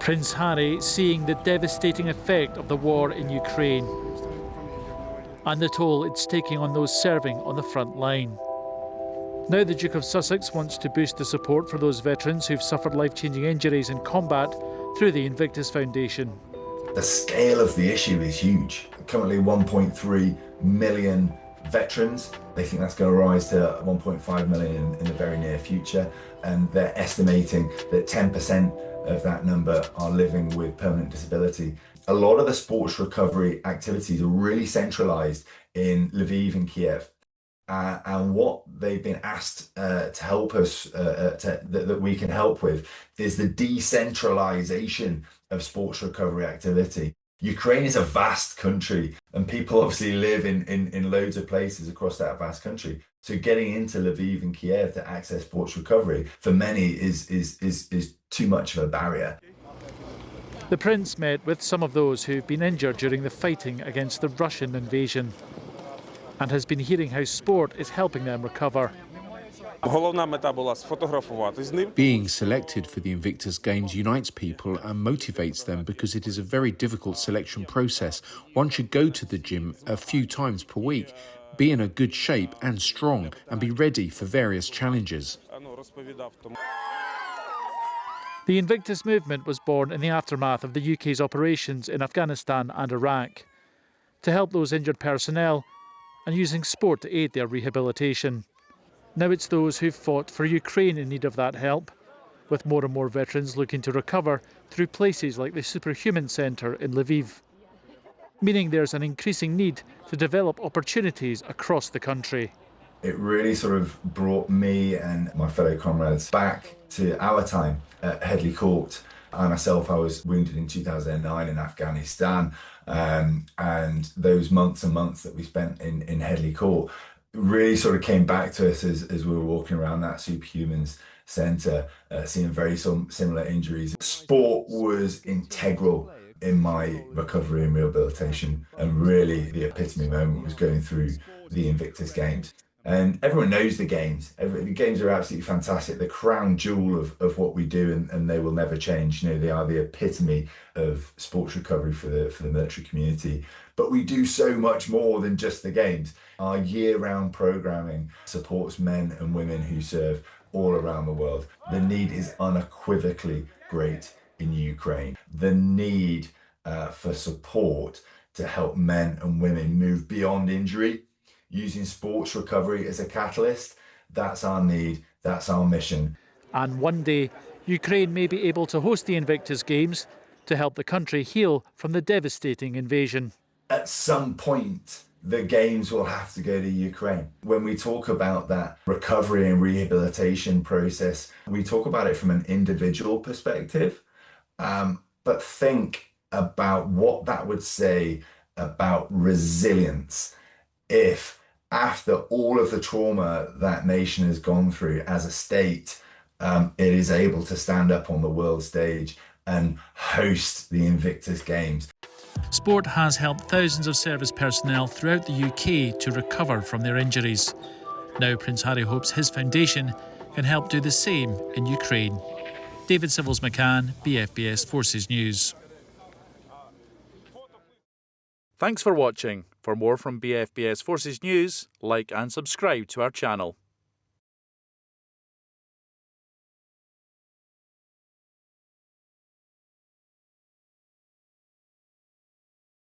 Prince Harry seeing the devastating effect of the war in Ukraine and the toll it's taking on those serving on the front line. Now the Duke of Sussex wants to boost the support for those veterans who've suffered life-changing injuries in combat through the Invictus Foundation. The scale of the issue is huge. Currently 1.3 million veterans. They think that's going to rise to 1.5 million in the very near future. And they're estimating that 10% of that number are living with permanent disability. A lot of the sports recovery activities are really centralized in Lviv and Kyiv. And what they've been asked to help us, that we can help with, is the decentralization of sports recovery activity. Ukraine is a vast country, and people obviously live in loads of places across that vast country. So getting into Lviv and Kyiv to access sports recovery for many is too much of a barrier. The Prince met with some of those who've been injured during the fighting against the Russian invasion and has been hearing how sport is helping them recover. Being selected for the Invictus Games unites people and motivates them because it is a very difficult selection process. One should go to the gym a few times per week, be in a good shape and strong, and be ready for various challenges. The Invictus Movement was born in the aftermath of the UK's operations in Afghanistan and Iraq to help those injured personnel and using sport to aid their rehabilitation. Now it's those who've fought for Ukraine in need of that help, with more and more veterans looking to recover through places like the Superhuman Centre in Lviv, meaning there's an increasing need to develop opportunities across the country. It really sort of brought me and my fellow comrades back to our time at Headley Court. I myself, I was wounded in 2009 in Afghanistan, and those months and months that we spent in Headley Court really sort of came back to us as we were walking around that Superhumans Centre, seeing very similar injuries. Sport was integral in my recovery and rehabilitation, and really the epitome moment was going through the Invictus Games. And everyone knows the games. The games are absolutely fantastic. The crown jewel of what we do, and they will never change. You know, they are the epitome of sports recovery for the military community. But we do so much more than just the games. Our year-round programming supports men and women who serve all around the world. The need is unequivocally great in Ukraine. The need for support to help men and women move beyond injury, using sports recovery as a catalyst, that's our need, that's our mission. And one day, Ukraine may be able to host the Invictus Games to help the country heal from the devastating invasion. At some point, the games will have to go to Ukraine. When we talk about that recovery and rehabilitation process, we talk about it from an individual perspective, but think about what that would say about resilience if, after all of the trauma that nation has gone through as a state, it is able to stand up on the world stage and host the Invictus Games. Sport has helped thousands of service personnel throughout the UK to recover from their injuries. Now Prince Harry hopes his foundation can help do the same in Ukraine. David Civils-McCann, BFBS Forces News. Thanks for watching. For more from BFBS Forces News, like and subscribe to our channel.